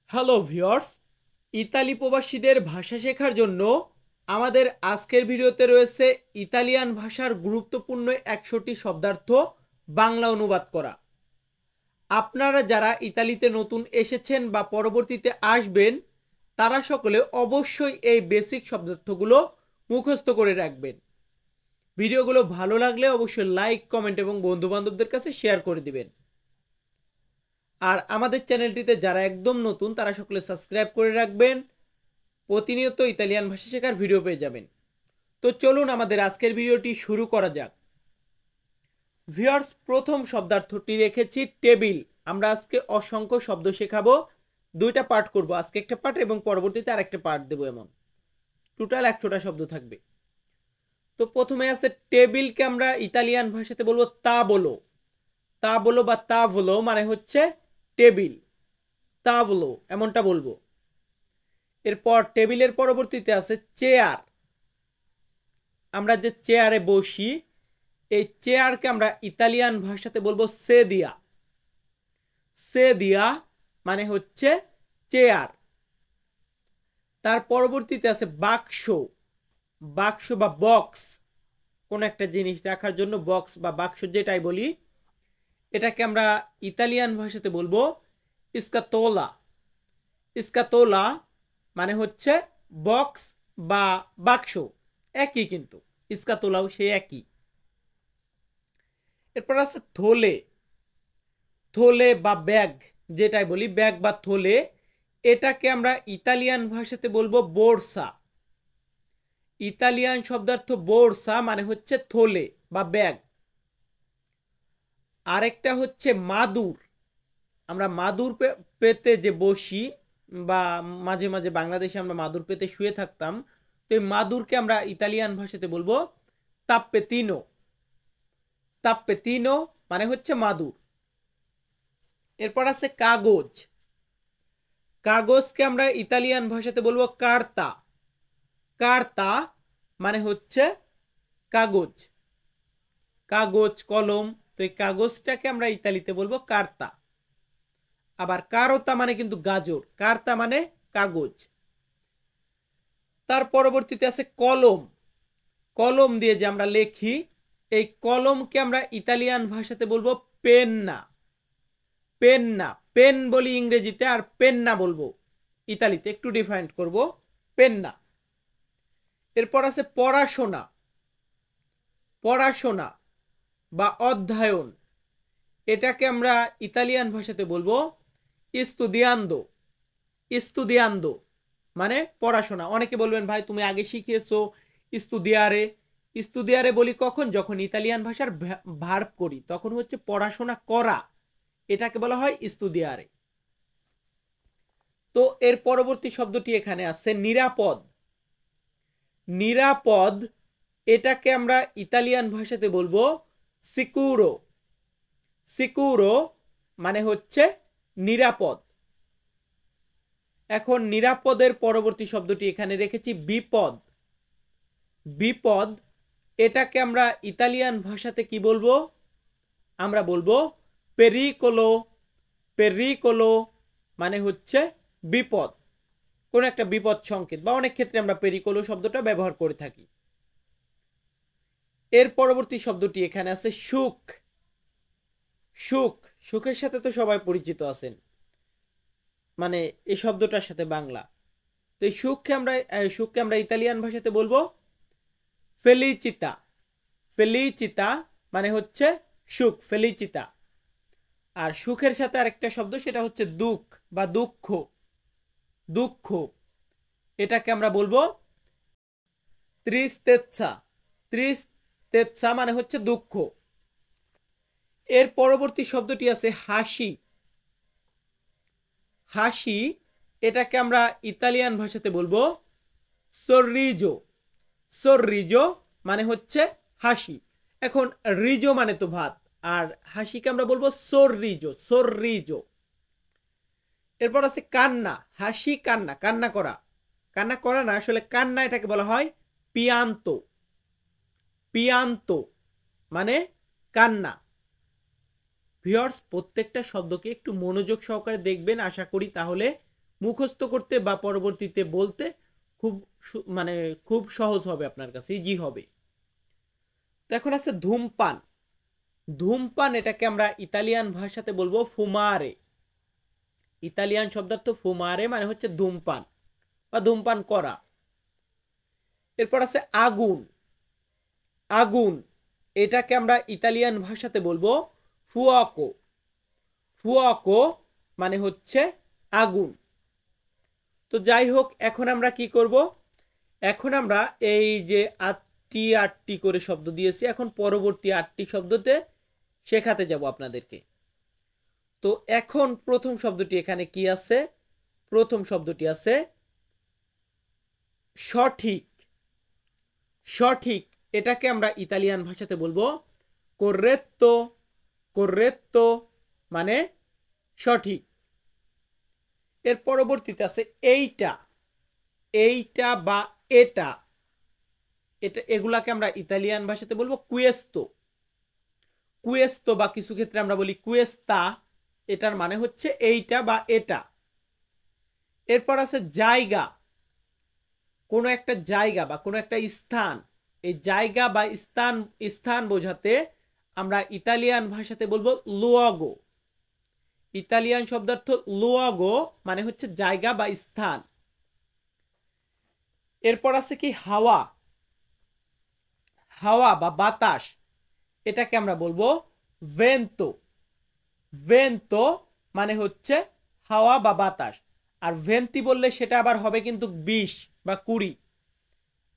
Hello viewers, Italy প্রবাসীদের ভাষা শেখার জন্য আমাদের আজকের ভিডিওতে রয়েছে ইতালিয়ান ভাষার গুরুত্বপূর্ণ 100টি শব্দার্থ বাংলা অনুবাদ করা। আপনারা যারা ইতালিতে নতুন এসেছেন বা পরবর্তীতে আসবেন তারা সকলে অবশ্যই এই বেসিক শব্দার্থগুলো মুখস্থ করে রাখবেন। ভিডিওগুলো ভালো লাগলে অবশ্যই লাইক, কমেন্ট এবং বন্ধুবান্ধবদের কাছে শেয়ার করে দিবেন। আর আমাদের চ্যানেলটিতে যারা একদম নতুন তারা সকলে সাবস্ক্রাইব করে রাখবেন। প্রতিনিয়ত ইতালিয়ান ভাষা শেখার ভিডিও পেয়ে যাবেন। তো চলুন আমাদের আজকের ভিডিওটি শুরু করা যাক। ভিউয়ার্স, প্রথম শব্দার্থটি রেখেছি টেবিল। আমরা আজকে অসংখ্য শব্দ শেখাবো, দুইটা পার্ট করব, আজকে একটা পার্ট এবং পরবর্তীতে আরেকটা পার্ট দেবো। এমন টোটাল 100টা শব্দ থাকবে। তো প্রথমে আছে টেবিলকে আমরা ইতালিয়ান ভাষাতে বলবো তা বলো। তা বলো বা তা বলো মানে হচ্ছে টেবিল। তা বলো এমনটা বলবো। এরপর টেবিলের পরবর্তীতে আছে চেয়ার। আমরা যে চেয়ারে বসি এই চেয়ারকে আমরা ইতালিয়ান ভাষাতে বলবো সেদিয়া। সেদিয়া মানে হচ্ছে চেয়ার। তার পরবর্তীতে আছে বাক্স। বাক্স বা বক্স, কোন একটা জিনিস রাখার জন্য বক্স বা বাক্স যেটাই বলি, এটাকে আমরা ইতালিয়ান ভাষাতে বলবো স্কাতোলা। স্কাতোলা মানে হচ্ছে বক্স বা বাক্স, একই কিন্তু স্কাতোলাও সেই একই। এরপর আছে থলে। থলে বা ব্যাগ যেটাই বলি, ব্যাগ বা থলে, এটাকে আমরা ইতালিয়ান ভাষাতে বলবো বোরসা। ইতালিয়ান শব্দার্থ বোরসা মানে হচ্ছে থলে বা ব্যাগ। আরেকটা হচ্ছে মাদুর। আমরা মাদুর পেতে যে বসি বা মাঝে মাঝে বাংলাদেশে আমরা মাদুর পেতে শুয়ে থাকতাম, তো এই মাদুরকে আমরা ইতালিয়ান ভাষাতে বলবো তাপ্পেতিনো। তাপ্পেতিনো মানে হচ্ছে মাদুর। এরপর আছে কাগজ। কাগজকে আমরা ইতালিয়ান ভাষাতে বলবো কার্তা। কার্তা মানে হচ্ছে কাগজ। কাগজ, কলম, তো এই কাগজটাকে আমরা ইতালিতে বলবো কার্তা। আবার কারতা মানে কিন্তু গাজর, কার্তা মানে কাগজ। তার পরবর্তীতে আছে কলম। কলম দিয়ে যে আমরা লেখি এই কলমকে আমরা ইতালিয়ান ভাষাতে বলবো পেন্না। পেন্না, পেন বলি ইংরেজিতে, আর পেন্না বলবো ইতালিতে, একটু ডিফাইন করব, পেন্না। এরপর আছে পড়াশোনা। পড়াশোনা বা অধ্যয়ন, এটাকে আমরা ইতালিয়ান ভাষাতে বলবো স্তুদিয়ান্দো। স্তুদিয়ান্দো মানে পড়াশোনা। অনেকে বলবেন ভাই তুমি আগে শিখিয়েছো স্তুদিয়ারে। স্তুদিয়ারে বলি কখন, যখন ইতালিয়ান ভাষার ভার্ব করি তখন হচ্ছে পড়াশোনা করা, এটাকে বলা হয় স্তুদিয়ারে। তো এর পরবর্তী শব্দটি এখানে আছে নিরাপদ। নিরাপদ এটাকে আমরা ইতালিয়ান ভাষাতে বলবো সিকুরো। সিকুরো মানে হচ্ছে নিরাপদ। এখন নিরাপদের পরবর্তী শব্দটি এখানে রেখেছি বিপদ। বিপদ এটাকে আমরা ইতালিয়ান ভাষাতে কি বলবো, আমরা বলবো পেরিকোলো। পেরিকোলো মানে হচ্ছে বিপদ, কোন একটা বিপদ সংকেত, বা অনেক ক্ষেত্রে আমরা পেরিকোলো শব্দটা ব্যবহার করে থাকি। এর পরবর্তী শব্দটি এখানে আছে সুখ। সুখ, সুখের সাথে তো সবাই পরিচিত আছেন, মানে এই শব্দটার সাথে বাংলা। তো এই সুখকে আমরা ইতালিয়ান ভাষাতে বলবো ফেলিচিতা। ফেলিচিতা মানে হচ্ছে সুখ, ফেলিচিতা। আর সুখের সাথে আরেকটা শব্দ, সেটা হচ্ছে দুঃখ বা দুঃখ। দুঃখ এটাকে আমরা বলবো ত্রিস্তেচ্ছা। ত্রিস্তেচ্ছা মানে হচ্ছে দুঃখ। এর পরবর্তী শব্দটি আছে হাসি। হাসি এটাকে আমরা ইতালিয়ান ভাষাতে বলবো সররিজো। সররিজো মানে হচ্ছে হাসি। এখন রিজো মানে তো ভাত, আর হাসিকে আমরা বলবো সররিজো। সররিজো। এরপর আছে কান্না। হাসি কান্না, কান্না করা। কান্না করা না, আসলে কান্না এটাকে বলা হয় পিয়ান্তো। পিয়ান্তো মানে কান্না। ভিউয়ার্স, প্রত্যেকটা শব্দকে একটু মনোযোগ সহকারে দেখবেন, আশা করি তাহলে মুখস্থ করতে বা পরবর্তীতে বলতে খুব মানে খুব সহজ হবে, আপনার কাছে ইজি হবে। তো এখন আছে ধূমপান। ধূমপান এটাকে আমরা ইতালিয়ান ভাষাতে বলবো ফুমারে। ইতালিয়ান শব্দার্থ ফুমারে মানে হচ্ছে ধূমপান বা ধূমপান করা। এরপর আছে আগুন। আগুন এটাকে আমরা ইতালিয়ান ভাষাতে বলবো ফুয়াকো। ফুয়াকো মানে হচ্ছে আগুন। তো যাই হোক, এখন আমরা কি করব, এখন আমরা এই যে আটটি আটটি করে শব্দ দিয়েছি, এখন পরবর্তী আটটি শব্দতে শেখাতে যাব আপনাদেরকে। তো এখন প্রথম শব্দটি এখানে কি আছে, প্রথম শব্দটি আছে সঠিক। সঠিক এটাকে আমরা ইতালিয়ান ভাষাতে বলবো corretto। corretto মানে সঠিক। এর পরবর্তীতে আছে এইটা। এইটা বা এটা, এটা এগুলাকে আমরা ইতালিয়ান ভাষাতে বলবো কুয়েস্তো। কুয়েস্তো বা কিছু ক্ষেত্রে আমরা বলি কুয়েস্তা, এটার মানে হচ্ছে এইটা বা এটা। এরপর আছে জায়গা। কোনো একটা জায়গা বা কোনো একটা স্থান, এই জায়গা বা স্থান স্থান বোঝাতে আমরা ইতালিয়ান ভাষাতে বলবো লুয়াগো। ইতালিয়ান শব্দার্থ লুয়াগো মানে হচ্ছে জায়গা বা স্থান। এরপর আছে কি হাওয়া। হাওয়া বা বাতাস এটাকে আমরা বলবো ভেন্তো। ভেন্তো মানে হচ্ছে হাওয়া বা বাতাস। আর ভেন্তি বললে সেটা আবার হবে কিন্তু 20 বা 20,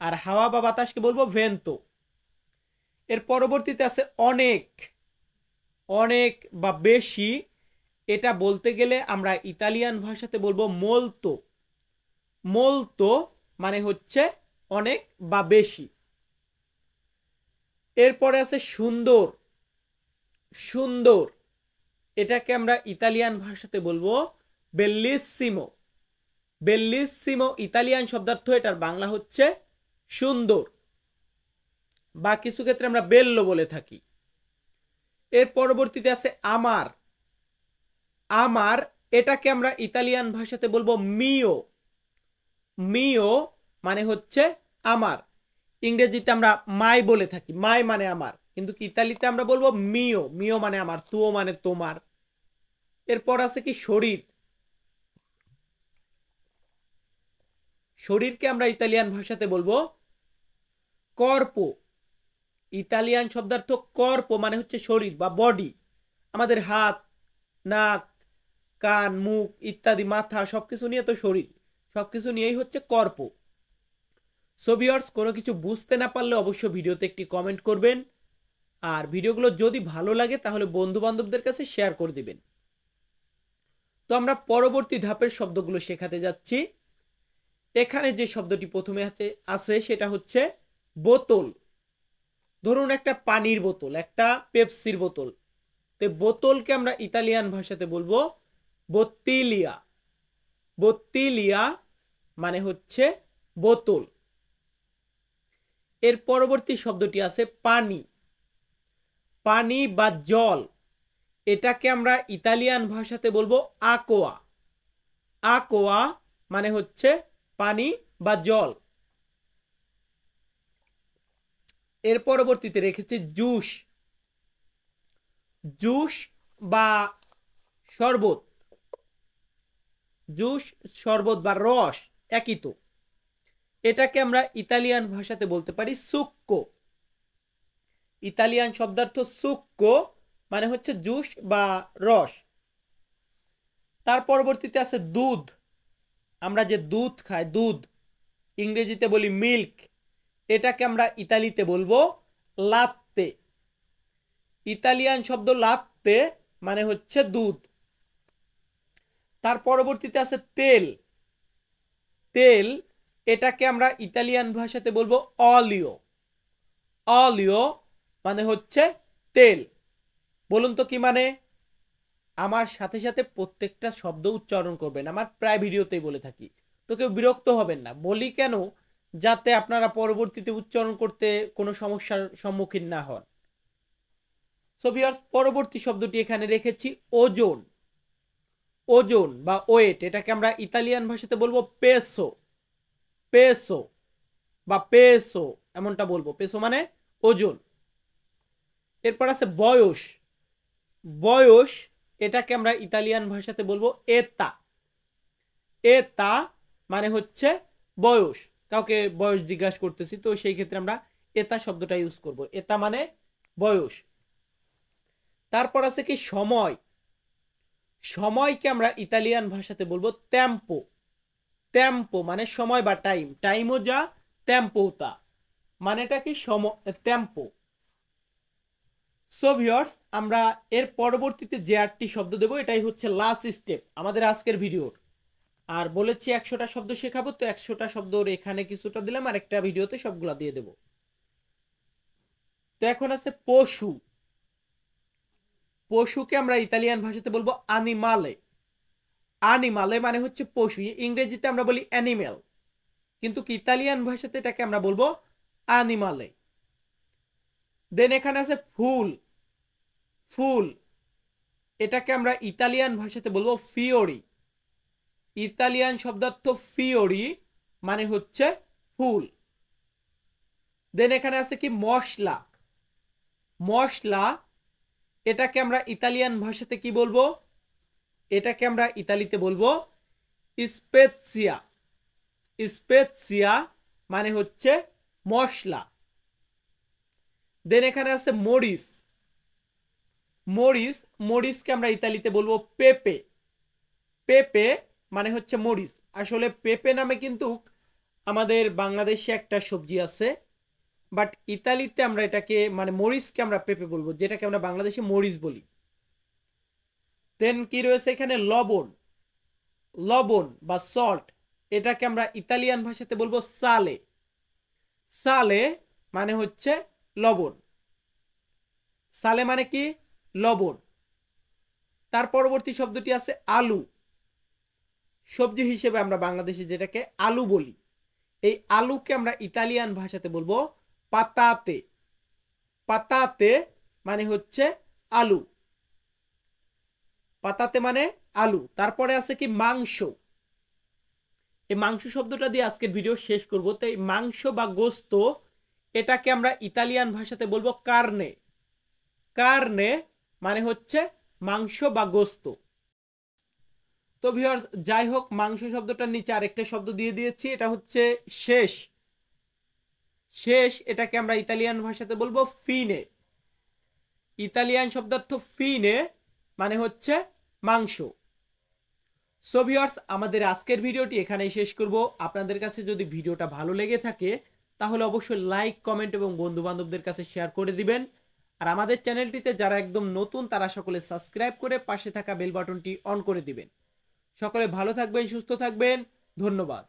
আর হাওয়া বা বাতাসকে বলবো ভেন্তো। এর পরবর্তীতে আছে অনেক। অনেক বা বেশি এটা বলতে গেলে আমরা ইতালিয়ান ভাষাতে বলবো মোলতো। মোলতো মানে হচ্ছে অনেক বা বেশি। এরপরে আছে সুন্দর। সুন্দর এটাকে আমরা ইতালিয়ান ভাষাতে বলবো বেল্লিসিমো। বেল্লিসিমো ইতালিয়ান শব্দার্থ, এটার বাংলা হচ্ছে সুন্দর বা কিছু ক্ষেত্রে আমরা বেল্লো বলে থাকি। এর পরবর্তীতে আছে আমার। আমার এটাকে আমরা ইতালিয়ান ভাষাতে বলবো মিও। মিও মানে হচ্ছে আমার। ইংরেজিতে আমরা মাই বলে থাকি, মাই মানে আমার, কিন্তু ইতালিতে আমরা বলবো মিও। মিও মানে আমার, তুও মানে তোমার। এরপর আছে কি শরীর। শরীরকে আমরা ইতালিয়ান ভাষাতে বলবো কর্পো। ইতালিয়ান শব্দার্থ কর্পো মানে হচ্ছে শরীর বা বডি। আমাদের হাত, নাক, কান, মুখ ইত্যাদি, মাথা সবকিছু নিয়ে তো শরীর, সবকিছু নিয়েই হচ্ছে কর্পো। সো ভিউয়ার্স, কোনো কিছু বুঝতে না পারলে অবশ্যই ভিডিওতে একটি কমেন্ট করবেন, আর ভিডিওগুলো যদি ভালো লাগে তাহলে বন্ধু বান্ধবদের কাছে শেয়ার করে দিবেন। তো আমরা পরবর্তী ধাপের শব্দগুলো শেখাতে যাচ্ছি। এখানে যে শব্দটি প্রথমে আছে সেটা হচ্ছে বোতল। ধরুন একটা পানির বোতল, একটা পেপসির বোতল। তো বোতলকে আমরা ইতালিয়ান ভাষাতে বলবো বোত্তিলিয়া। বোত্তিলিয়া মানে হচ্ছে বোতল। এর পরবর্তী শব্দটি আছে পানি। পানি বা জল এটাকে আমরা ইতালিয়ান ভাষাতে বলবো আকোয়া। আকোয়া মানে হচ্ছে পানি বা জল। এর পরবর্তীতে রেখেছি জুস। জুস বা শরবত। জুস, শরবত বা রস একই তো। এটাকে আমরা ইতালিয়ান ভাষাতে বলতে পারি সুক্কো। ইতালিয়ান শব্দার্থ সুক্কো মানে হচ্ছে জুস বা রস। তার পরবর্তীতে আছে দুধ। আমরা যে দুধ খাই, দুধ, ইংরেজিতে বলি মিল্ক, এটাকে আমরা ইতালিতে বলবো লাত্তে। ইতালিয়ান শব্দ লাত্তে মানে হচ্ছে দুধ। তার পরবর্তীতে আছে তেল। তেল এটাকে আমরা ইতালিয়ান ভাষাতে বলবো অলিও। অলিও মানে হচ্ছে তেল। বলুন তো কি মানে? আমার সাথে সাথে প্রত্যেকটা শব্দ উচ্চারণ করবেন, আমার প্রায় ভিডিওতেই বলে থাকি। তো কেউ বিরক্ত হবেন না, বলি কেন, যাতে আপনারা পরবর্তীতে উচ্চারণ করতে কোনো সমস্যার সম্মুখীন না হন। সো ভিউয়ার্স, পরবর্তী শব্দটি এখানে রেখেছি ওজন। ওজন বা ওয়েট, এটাকে আমরা ইতালিয়ান ভাষাতে বলবো পেসো। পেসো বা পেসো এমনটা বলবো, পেসো মানে ওজন। এরপর আছে বয়স। বয়স এটাকে আমরা ইতালিয়ান ভাষাতে বলবো এতা। এতা মানে হচ্ছে বয়স, কাউকে বয়স জিজ্ঞাসা করতেছি তো সেই ক্ষেত্রে আমরা এতা শব্দটা ইউজ করব, এতা মানে বয়স। তারপর আছে কি সময়। সময়কে আমরা ইতালিয়ান ভাষাতে বলবো টেম্পো। টেম্পো মানে সময় বা টাইম, টাইমও যা টেম্পো তা, মানেটা কি সময়, টেম্পো। সো ভিউয়ার্স, আমরা এর পরবর্তীতে যে 8টি শব্দ দেব এটাই হচ্ছে লাস্ট স্টেপ আমাদের আজকের ভিডিওর। আর বলেছি 100টা শব্দ শেখাবো, তো 100টা শব্দর এখানে কিছুটা দিলাম আর একটা ভিডিওতে সবগুলা দিয়ে দেব। তো এখন আছে পশু। পশুকে আমরা ইতালিয়ান ভাষাতে বলবো আনিমালে। আনিমালে মানে হচ্ছে পশু, ইংরেজিতে আমরা বলি অ্যানিমেল, কিন্তু ইতালিয়ান ভাষাতে এটাকে আমরা বলবো আনিমালে। দেন এখানে আছে ফুল। ফুল এটাকে আমরা ইতালিয়ান ভাষাতে বলবো ফিওরি। ইতালিয়ান শব্দার্থ ফিওরি মানে হচ্ছে ফুল। দেন এখানে আছে কি মশলা। মশলা এটাকে আমরা ইতালিয়ান ভাষাতে কি বলবো, এটাকে আমরা ইতালিতে বলবো স্পেজিয়া। স্পেজিয়া মানে হচ্ছে মশলা। দেন এখানে আছে মরিচ। মরিচ, মরিচকে আমরা ইতালিতে বলবো পেপে। পেপে মানে হচ্ছে মরিচ। আসলে পেপে নামে কিন্তু আমাদের বাংলাদেশে একটা সবজি আছে, বাট ইতালিতে আমরা এটাকে মানে মরিচকে আমরা পেপে বলবো, যেটাকে আমরা বাংলাদেশে মরিচ বলি। দেন কি রয়েছে এখানে লবণ। লবণ বা সল্ট এটাকে আমরা ইতালিয়ান ভাষাতে বলবো সালে। সালে মানে হচ্ছে লবণ। সালে মানে কি লবণ। তার পরবর্তী শব্দটি আছে আলু। সবজি হিসেবে আমরা বাংলাদেশে যেটাকে আলু বলি, এই আলুকে আমরা ইতালিয়ান ভাষাতে বলবো পাতাতে। পাতাতে মানে হচ্ছে আলু। পাতাতে মানে আলু। তারপরে আছে কি মাংস। এই মাংস শব্দটা দিয়ে আজকের ভিডিও শেষ করব। তো এই মাংস বা গোস্ত এটাকে আমরা ইতালিয়ান ভাষাতে বলবো কার্নে। কার্নে মানে হচ্ছে মাংস বা গোস্ত। তো ভিউয়ার্স, যাই হোক, মাংস শব্দটার নিচে আরেকটা শব্দ দিয়ে দিয়েছি, এটা হচ্ছে শেষ। শেষ এটাকে আমরা ইতালিয়ান ভাষাতে বলবো ফিনে। ইতালিয়ান শব্দার্থ ফিনে মানে হচ্ছে মাংস। সো ভিউয়ার্স, আমাদের আজকের ভিডিওটি এখানেই শেষ করব। আপনাদের কাছে যদি ভিডিওটা ভালো লেগে থাকে তাহলে অবশ্যই লাইক, কমেন্ট এবং বন্ধু বান্ধবদের কাছে শেয়ার করে দিবেন। আর আমাদের চ্যানেলটিতে যারা একদম নতুন তারা সকলে সাবস্ক্রাইব করে পাশে থাকা বেল বাটনটি অন করে দিবেন। সকলে ভালো থাকবেন, সুস্থ থাকবেন, ধন্যবাদ।